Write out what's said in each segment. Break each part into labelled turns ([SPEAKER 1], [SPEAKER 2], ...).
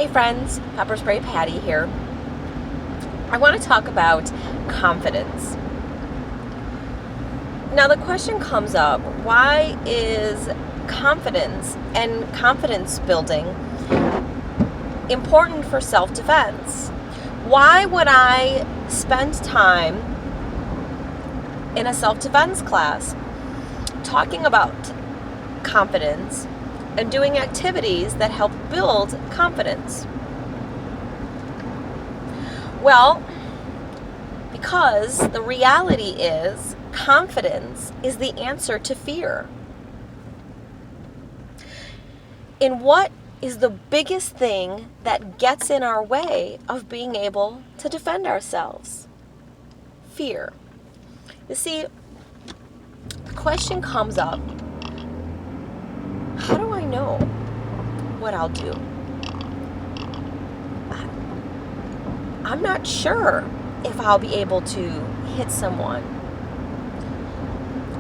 [SPEAKER 1] Hey friends, Pepper Spray Patty here. I want to talk about confidence. Now the question comes up, why is confidence and confidence building important for self-defense? Why would I spend time in a self-defense class talking about confidence and doing activities that help build confidence? Well, because the reality is confidence is the answer to fear. And what is the biggest thing that gets in our way of being able to defend ourselves? Fear. You see, the question comes up, how do I know what I'll do? I'm not sure if I'll be able to hit someone.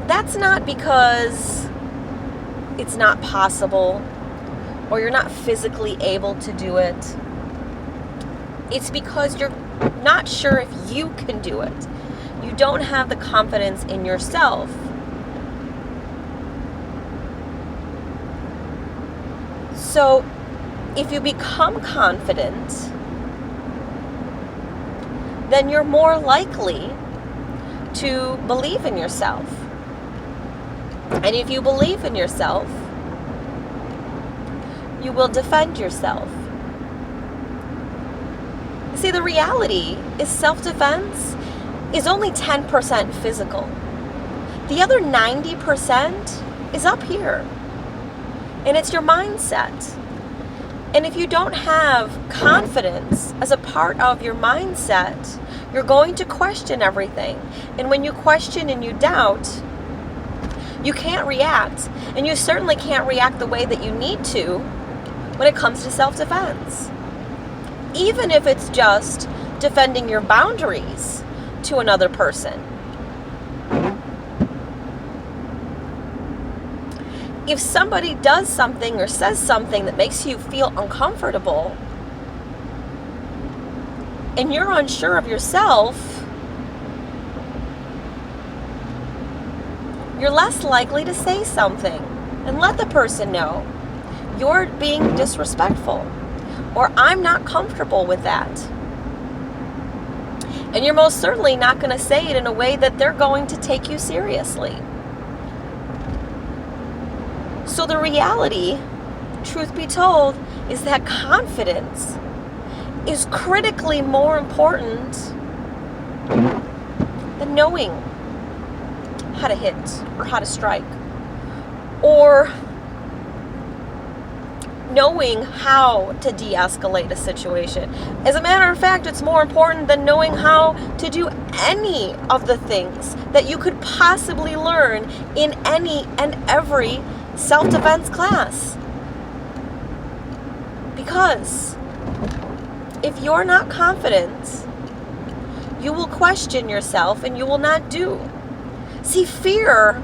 [SPEAKER 1] That's not because it's not possible or you're not physically able to do it. It's because you're not sure if you can do it. You don't have the confidence in yourself. So, if you become confident, then you're more likely to believe in yourself. And if you believe in yourself, you will defend yourself. See, the reality is self-defense is only 10% physical. The other 90% is up here. And it's your mindset. And if you don't have confidence as a part of your mindset, you're going to question everything. And when you question and you doubt, you can't react. And you certainly can't react the way that you need to when it comes to self-defense. Even if it's just defending your boundaries to another person. If somebody does something or says something that makes you feel uncomfortable and you're unsure of yourself, you're less likely to say something and let the person know you're being disrespectful or I'm not comfortable with that. And you're most certainly not going to say it in a way that they're going to take you seriously. So the reality, truth be told, is that confidence is critically more important than knowing how to hit or how to strike, or knowing how to de-escalate a situation. As a matter of fact, it's more important than knowing how to do any of the things that you could possibly learn in any and every self-defense class. Because if you're not confident, you will question yourself and you will not do. See, fear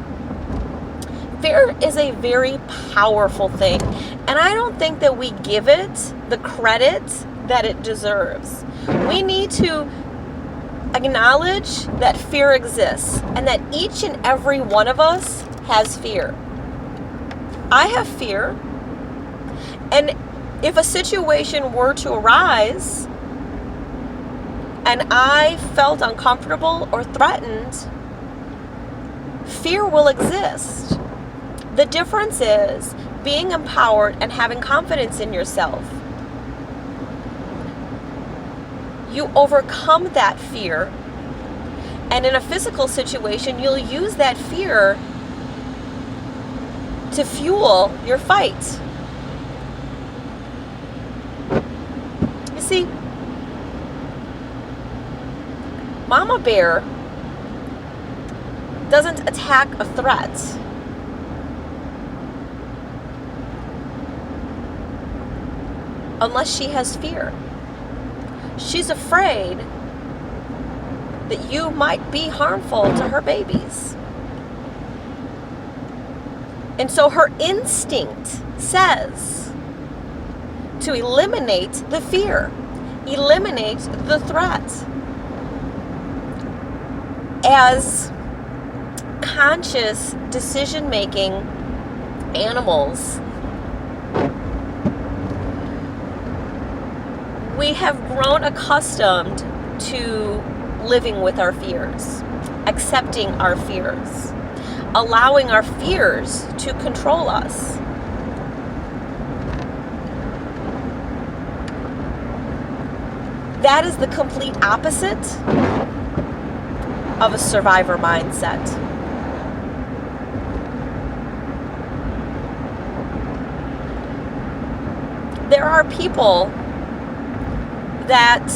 [SPEAKER 1] is a very powerful thing. And I don't think that we give it the credit that it deserves. We need to acknowledge that fear exists and that each and every one of us has fear. I have fear, and if a situation were to arise and I felt uncomfortable or threatened, fear will exist. The difference is being empowered and having confidence in yourself. You overcome that fear, and in a physical situation, you'll use that fear to fuel your fight. You see, Mama Bear doesn't attack a threat. Unless she has fear. She's afraid that you might be harmful to her babies. And so her instinct says to eliminate the fear, eliminate the threat. As conscious decision-making animals, we have grown accustomed to living with our fears, accepting our fears, allowing our fears to control us. That is the complete opposite of a survivor mindset. There are people that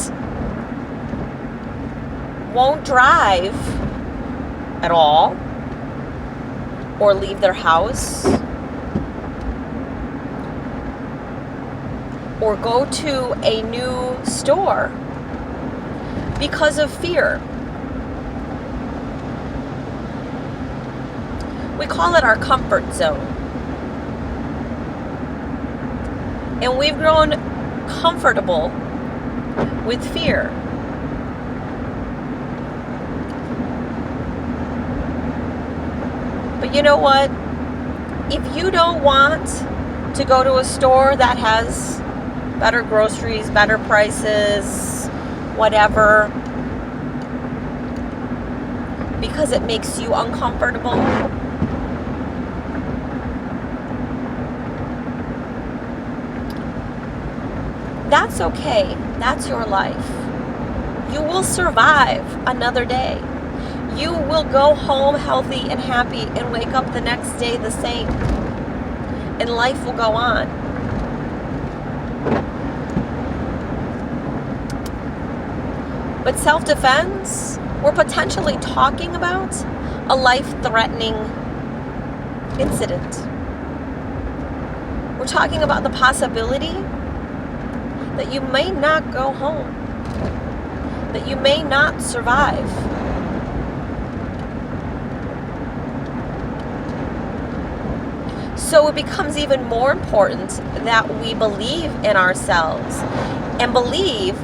[SPEAKER 1] won't drive at all or leave their house or go to a new store because of fear. We call it our comfort zone. And we've grown comfortable with fear. But you know what? If you don't want to go to a store that has better groceries, better prices, whatever, because it makes you uncomfortable, that's okay. That's your life. You will survive another day. You will go home healthy and happy and wake up the next day the same. And life will go on. But self-defense, we're potentially talking about a life-threatening incident. We're talking about the possibility that you may not go home, that you may not survive. So it becomes even more important that we believe in ourselves and believe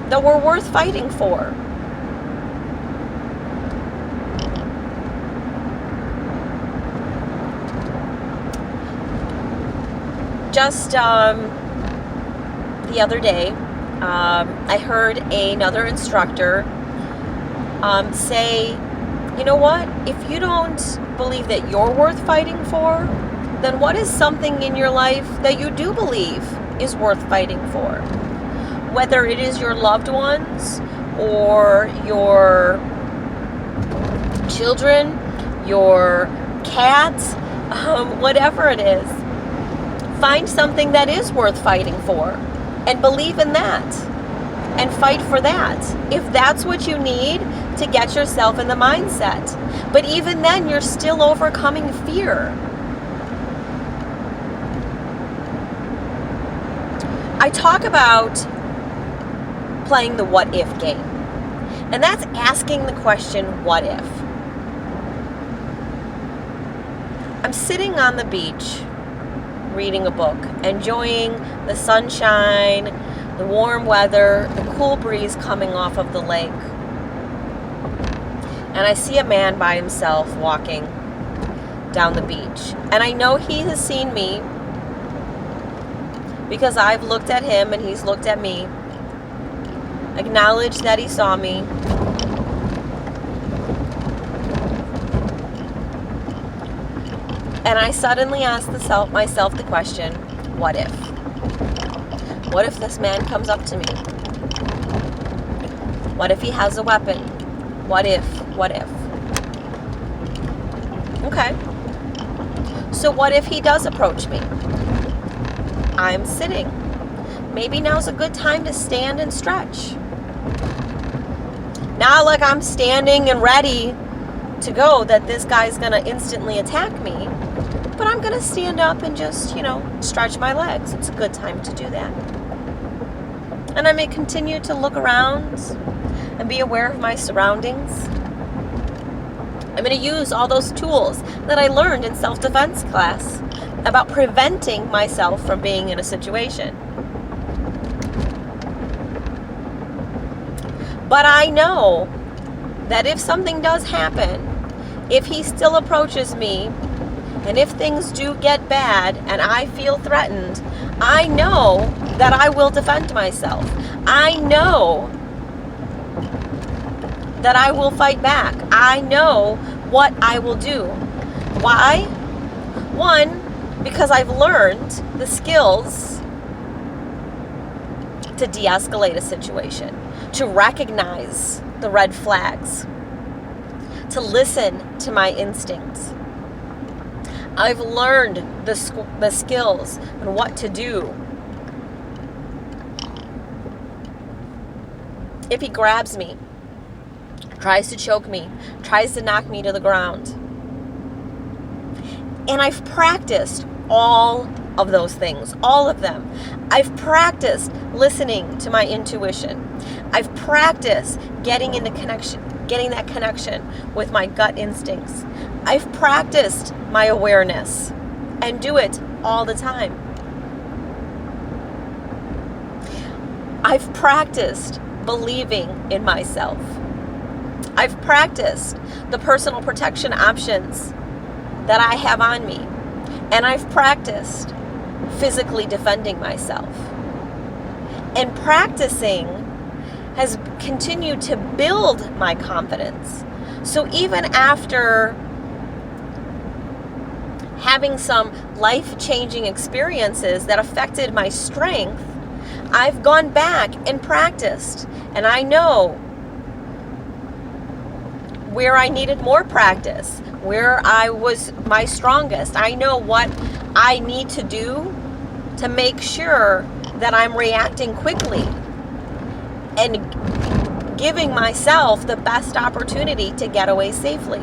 [SPEAKER 1] that we're worth fighting for. Just the other day, I heard another instructor say, you know what, if you don't believe that you're worth fighting for, then what is something in your life that you do believe is worth fighting for? Whether it is your loved ones or your children, your cat, whatever it is, find something that is worth fighting for and believe in that and fight for that, if that's what you need to get yourself in the mindset. But even then, you're still overcoming fear. I talk about playing the what if game, and that's asking the question, what if? I'm sitting on the beach reading a book, enjoying the sunshine, the warm weather, the cool breeze coming off of the lake. And I see a man by himself walking down the beach. And I know he has seen me because I've looked at him and he's looked at me. Acknowledged that he saw me. And I suddenly asked myself the question, what if? What if this man comes up to me? What if he has a weapon? What if? What if? Okay. So what if he does approach me? I'm sitting. Maybe now's a good time to stand and stretch. Not like I'm standing and ready to go, that this guy's going to instantly attack me. But I'm going to stand up and just, stretch my legs. It's a good time to do that. And I may continue to look around and be aware of my surroundings. I'm going to use all those tools that I learned in self-defense class about preventing myself from being in a situation. But I know that if something does happen, if he still approaches me, and if things do get bad and I feel threatened, I know that I will defend myself. I know that I will fight back. I know what I will do. Why? One, because I've learned the skills to de-escalate a situation, to recognize the red flags, to listen to my instincts. I've learned the skills and what to do if he grabs me, tries to choke me, tries to knock me to the ground. And I've practiced all of those things, all of them. I've practiced listening to my intuition. I've practiced getting that connection with my gut instincts. I've practiced my awareness and do it all the time. I've practiced believing in myself. I've practiced the personal protection options that I have on me. And I've practiced physically defending myself. And practicing has continued to build my confidence. So even after having some life-changing experiences that affected my strength, I've gone back and practiced. And I know where I needed more practice, where I was my strongest. I know what I need to do to make sure that I'm reacting quickly and giving myself the best opportunity to get away safely.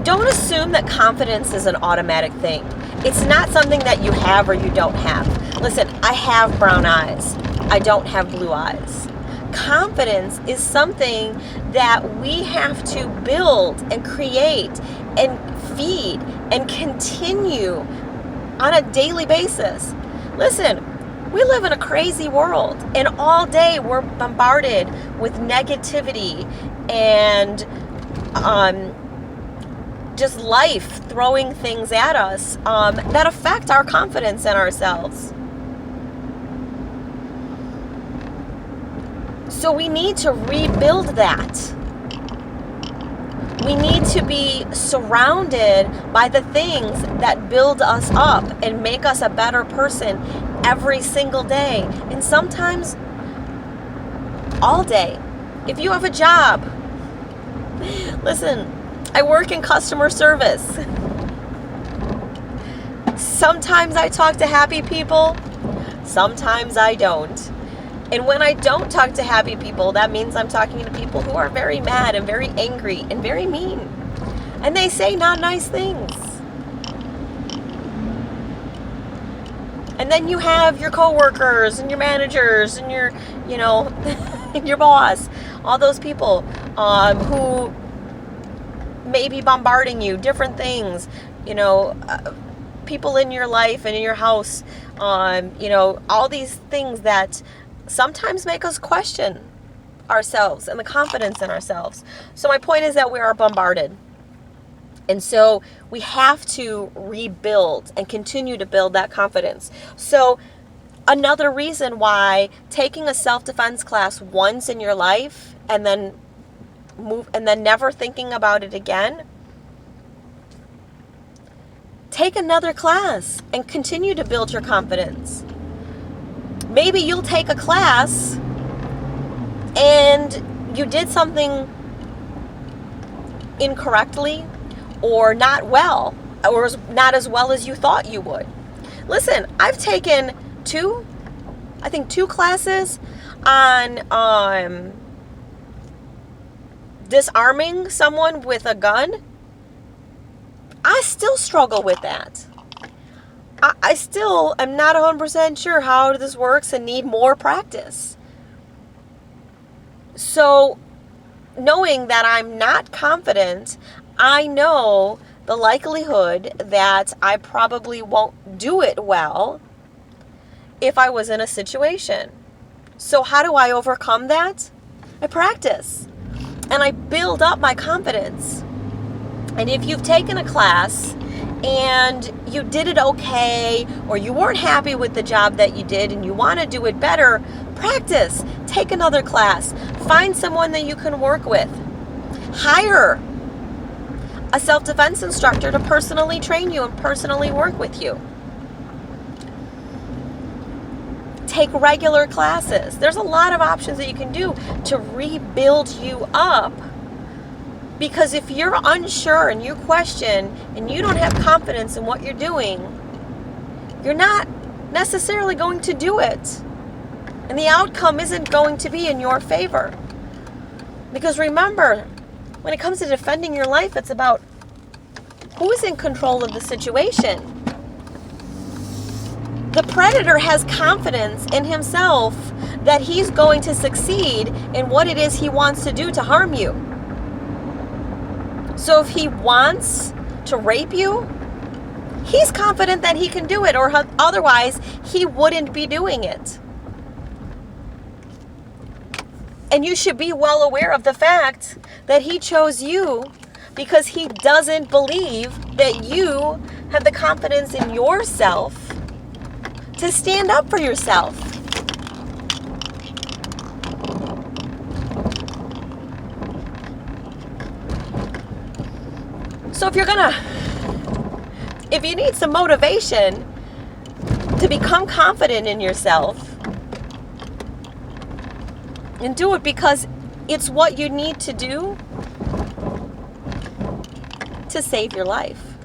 [SPEAKER 1] Don't assume that confidence is an automatic thing. It's not something that you have or you don't have. Listen, I have brown eyes. I don't have blue eyes. Confidence is something that we have to build and create and feed and continue on a daily basis. Listen, we live in a crazy world, and all day we're bombarded with negativity and just life throwing things at us that affect our confidence in ourselves. So we need to rebuild that. We need to be surrounded by the things that build us up and make us a better person every single day. And sometimes all day. If you have a job, listen, I work in customer service. Sometimes I talk to happy people, sometimes I don't. And when I don't talk to happy people, that means I'm talking to people who are very mad and very angry and very mean. And they say not nice things. And then you have your coworkers and your managers and your, your boss, all those people who may be bombarding you, different things, people in your life and in your house, all these things that sometimes make us question ourselves and the confidence in ourselves. So my point is that we are bombarded. And so we have to rebuild and continue to build that confidence. So another reason why taking a self-defense class once in your life and then never thinking about it again, take another class and continue to build your confidence. Maybe you'll take a class and you did something incorrectly or not well, or not as well as you thought you would. Listen, I've taken two classes on disarming someone with a gun. I still struggle with that. I still am not 100% sure how this works and need more practice. So, knowing that I'm not confident, I know the likelihood that I probably won't do it well if I was in a situation. So how do I overcome that? I practice and I build up my confidence. And if you've taken a class and you did it okay, or you weren't happy with the job that you did and you want to do it better, practice. Take another class. Find someone that you can work with. Hire a self-defense instructor to personally train you and personally work with you. Take regular classes. There's a lot of options that you can do to rebuild you up. Because if you're unsure and you question and you don't have confidence in what you're doing, you're not necessarily going to do it. And the outcome isn't going to be in your favor. Because remember, when it comes to defending your life, it's about who's in control of the situation. The predator has confidence in himself that he's going to succeed in what it is he wants to do to harm you. So if he wants to rape you, he's confident that he can do it, or otherwise he wouldn't be doing it. And you should be well aware of the fact that he chose you because he doesn't believe that you have the confidence in yourself to stand up for yourself. So if you need some motivation to become confident in yourself, and do it because it's what you need to do to save your life.